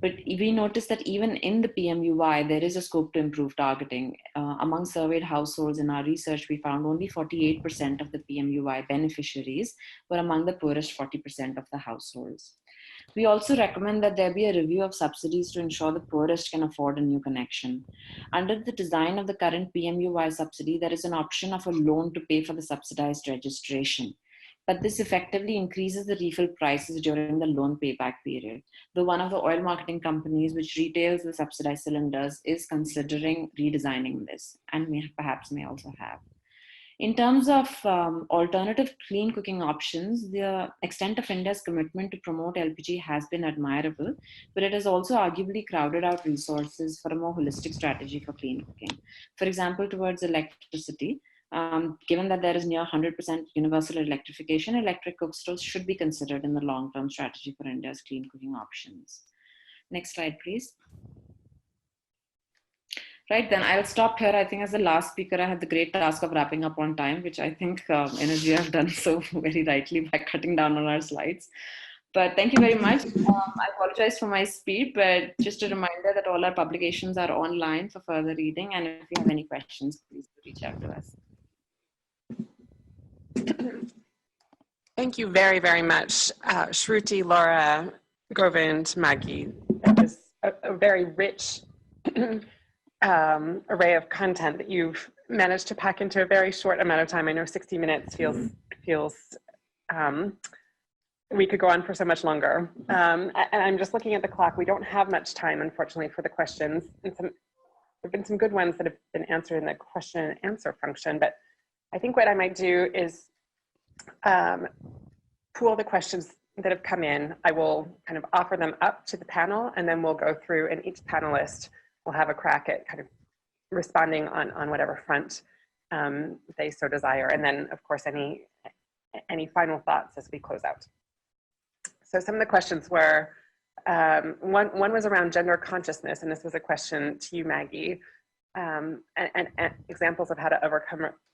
But we noticed that even in the PMUY, there is a scope to improve targeting. Among surveyed households in our research, we found only 48% of the PMUY beneficiaries were among the poorest 40% of the households. We also recommend that there be a review of subsidies to ensure the poorest can afford a new connection. Under the design of the current PMUY subsidy, there is an option of a loan to pay for the subsidized registration. But this effectively increases the refill prices during the loan payback period. Though one of the oil marketing companies which retails the subsidized cylinders is considering redesigning this, and perhaps may also have. In terms of alternative clean cooking options, the extent of India's commitment to promote LPG has been admirable, but it has also arguably crowded out resources for a more holistic strategy for clean cooking. For example, towards electricity, given that there is near 100% universal electrification, electric cook stoves should be considered in the long-term strategy for India's clean cooking options. Next slide, please. Right, then I'll stop here. I think as the last speaker, I have the great task of wrapping up on time, which I think Energy have done so very rightly by cutting down on our slides. But thank you very much. I apologize for my speed, but just a reminder that all our publications are online for further reading. And if you have any questions, please reach out to us. Thank you very, very much, Shruti, Laura, Govind, Maggie. That was a very rich array of content that you've managed to pack into a very short amount of time. I know 60 minutes feels we could go on for so much longer. And I'm just looking at the clock. We don't have much time, unfortunately, for the questions. And there have been some good ones that have been answered in the question and answer function, but I think what I might do is pool the questions that have come in. I will kind of offer them up to the panel, and then we'll go through, and each panelist will have a crack at kind of responding on whatever front they so desire. And then, of course, any final thoughts as we close out. So some of the questions were, one was around gender consciousness, and this was a question to you, Maggie. And examples of how to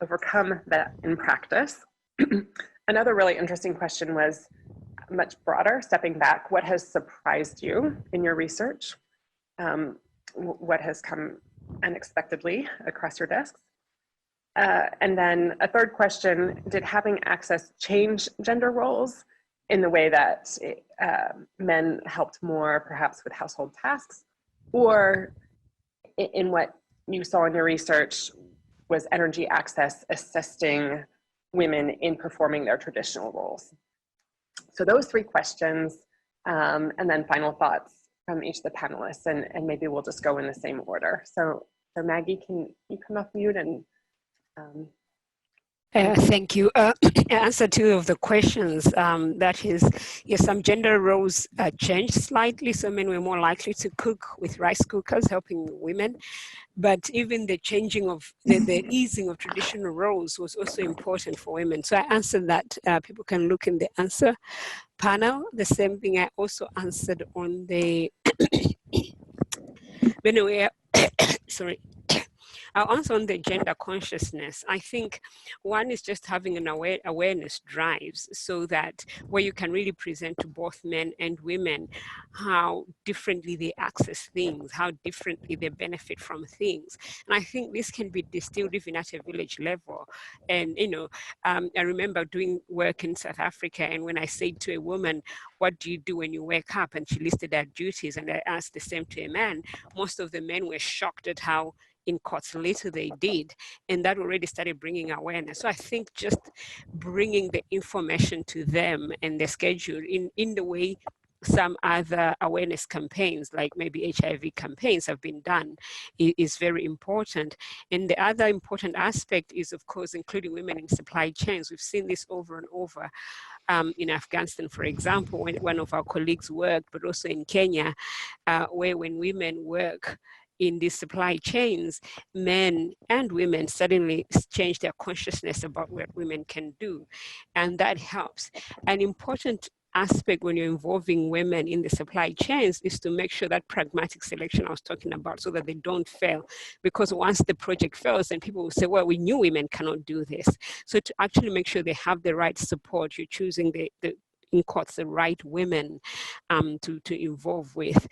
overcome that in practice. Another really interesting question was much broader, stepping back. What has surprised you in your research? What has come unexpectedly across your desks? And then a third question, did having access change gender roles in the way that men helped more perhaps with household tasks, or in what you saw in your research was energy access assisting women in performing their traditional roles? So those three questions, and then final thoughts from each of the panelists, and maybe we'll just go in the same order. So Maggie, can you come off mute and thank you. Answer two of the questions. That is, yes, some gender roles changed slightly. So men were more likely to cook with rice cookers, helping women. But even the changing of the easing of traditional roles was also important for women. So I answered that. People can look in the answer panel. The same thing I also answered on the sorry. I'll answer on the gender consciousness. I think one is just having an awareness drives, so that where you can really present to both men and women how differently they access things, how differently they benefit from things. And I think this can be distilled even at a village level. And, you know, I remember doing work in South Africa, and when I said to a woman, what do you do when you wake up? And she listed her duties, and I asked the same to a man. Most of the men were shocked at how in quotes, little they did, and that already started bringing awareness. So I think just bringing the information to them and the schedule in the way some other awareness campaigns, like maybe HIV campaigns, have been done, is very important. And the other important aspect is, of course, including women in supply chains. We've seen this over and over. In Afghanistan, for example, when one of our colleagues worked, but also in Kenya, where when women work in these supply chains, men and women suddenly change their consciousness about what women can do. And that helps. An important aspect when you're involving women in the supply chains is to make sure that pragmatic selection I was talking about, so that they don't fail. Because once the project fails, then people will say, well, we knew women cannot do this. So to actually make sure they have the right support, you're choosing the in quotes, the right women to involve with.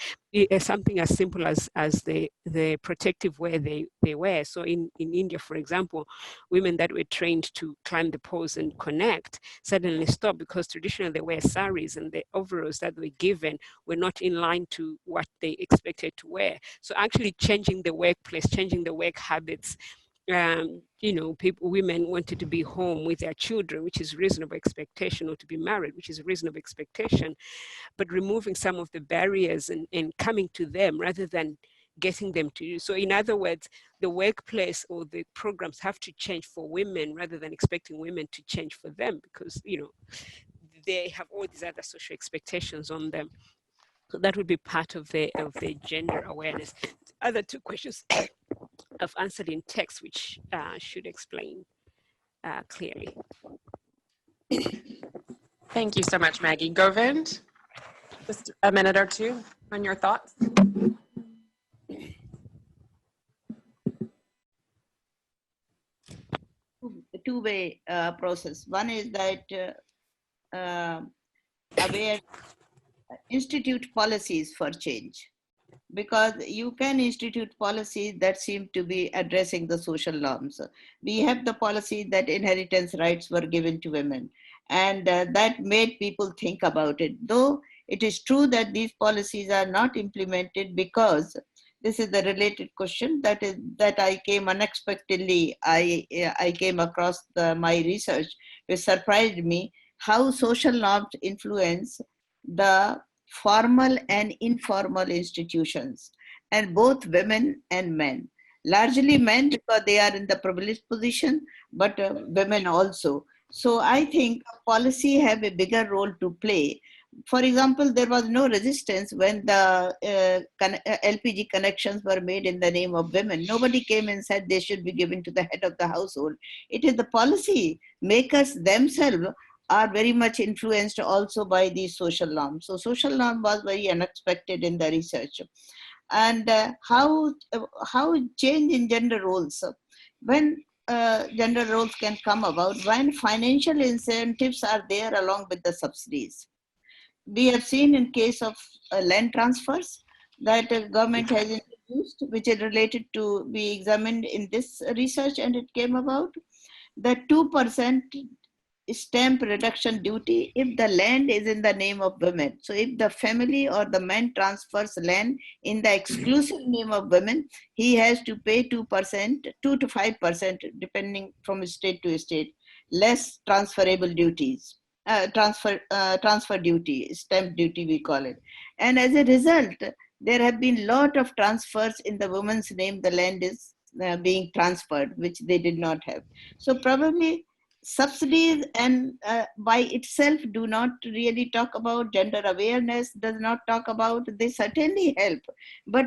Something as simple as the protective wear they wear. So in India, for example, women that were trained to climb the poles and connect suddenly stopped because traditionally they wear saris, and the overalls that were given were not in line to what they expected to wear. So actually changing the workplace, changing the work habits. Women wanted to be home with their children, which is reasonable expectation, or to be married, which is a reasonable expectation, but removing some of the barriers and coming to them rather than getting them to you. So in other words, the workplace or the programs have to change for women rather than expecting women to change for them, because, they have all these other social expectations on them. So that would be part of the gender awareness. Other two questions I've answered in text, which should explain clearly. Thank you so much, Maggie. Govind, just a minute or two on your thoughts. Two-way process. One is that aware institute policies for change, because you can institute policies that seem to be addressing the social norms. We have the policy that inheritance rights were given to women, and that made people think about it. Though it is true that these policies are not implemented, because this is the related question that I came unexpectedly. I came across my research, which surprised me, how social norms influence the formal and informal institutions, and both women and men. Largely men, because they are in the privileged position, but women also. So I think policy have a bigger role to play. For example, there was no resistance when the LPG connections were made in the name of women. Nobody came and said they should be given to the head of the household. It is the policy makers themselves are very much influenced also by these social norms. So social norm was very unexpected in the research. And how change in gender roles, when gender roles can come about, when financial incentives are there along with the subsidies. We have seen in case of land transfers that government has introduced, which is related to be examined in this research, and it came about the 2% stamp reduction duty if the land is in the name of women. So if the family or the man transfers land in the exclusive name of women, he has to pay 2%, 2 to 5%, depending from state to state, less transferable duties. Transfer duty, stamp duty we call it. And as a result, there have been lot of transfers in the woman's name. The land is being transferred, which they did not have. So probably subsidies and by itself do not really talk about gender awareness, does not talk about, they certainly help. But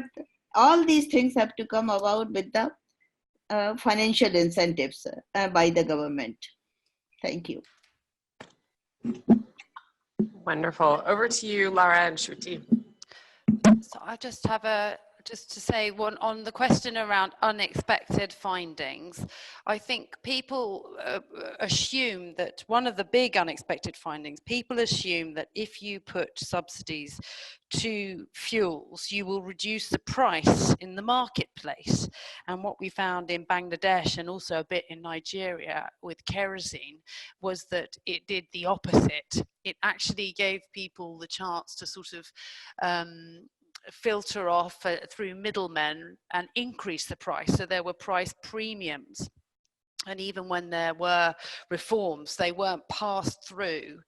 all these things have to come about with the financial incentives by the government. Thank you. Wonderful. Over to you, Lara and Shruti. So I just have just to say one on the question around unexpected findings. I think people assume that one of the big unexpected findings, people assume that if you put subsidies to fuels, you will reduce the price in the marketplace. And what we found in Bangladesh and also a bit in Nigeria with kerosene was that it did the opposite. It actually gave people the chance to sort of filter off through middlemen and increase the price. So there were price premiums. And even when there were reforms, they weren't passed through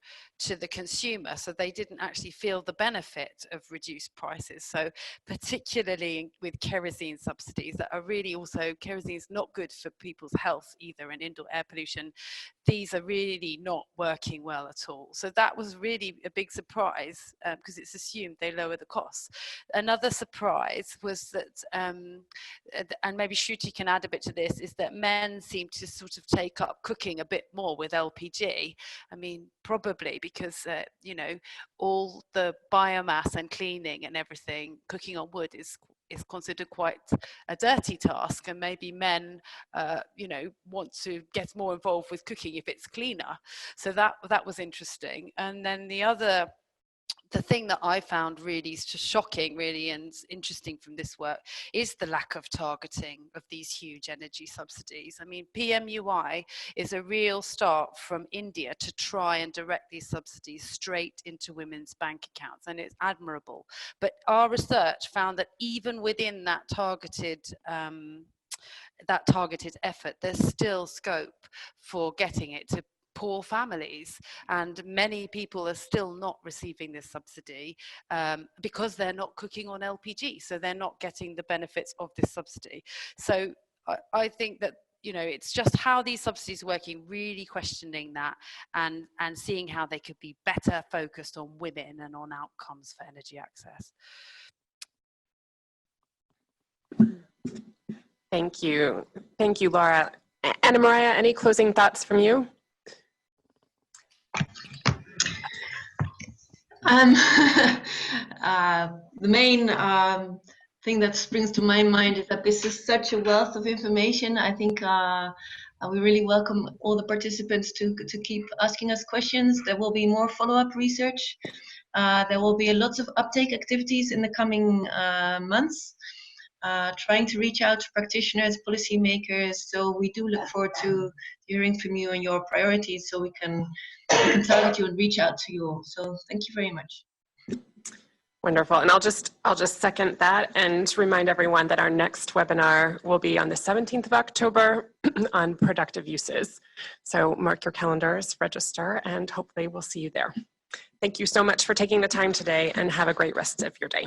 to the consumer, so they didn't actually feel the benefit of reduced prices. So particularly with kerosene subsidies that are really also, kerosene is not good for people's health either, and indoor air pollution, these are really not working well at all. So that was really a big surprise because it's assumed they lower the costs. Another surprise was that, and maybe Shruti can add a bit to this, is that men seem to sort of take up cooking a bit more with LPG. I mean, probably because, you know, all the biomass and cleaning and everything, cooking on wood is considered quite a dirty task, and maybe men, you know, want to get more involved with cooking if it's cleaner. So that was interesting. And then the thing that I found really shocking, really, and interesting from this work is the lack of targeting of these huge energy subsidies. I mean, PMUI is a real start from India to try and direct these subsidies straight into women's bank accounts, and it's admirable. But our research found that even within that targeted effort, there's still scope for getting it to poor families, and many people are still not receiving this subsidy because they're not cooking on LPG, so they're not getting the benefits of this subsidy. So I think that, you know, it's just how these subsidies are working, really questioning that and seeing how they could be better focused on women and on outcomes for energy access. Thank you, Laura. Anna Maria, any closing thoughts from you? The main thing that springs to my mind is that this is such a wealth of information. I think we really welcome all the participants to keep asking us questions. There will be more follow-up research. There will be lots of uptake activities in the coming months, trying to reach out to practitioners, policymakers. So we do look forward to hearing from you and your priorities, so we can target you and reach out to you all. So thank you very much. Wonderful, and I'll just second that and remind everyone that our next webinar will be on the 17th of October on productive uses. So mark your calendars, register, and hopefully we'll see you there. Thank you so much for taking the time today, and have a great rest of your day.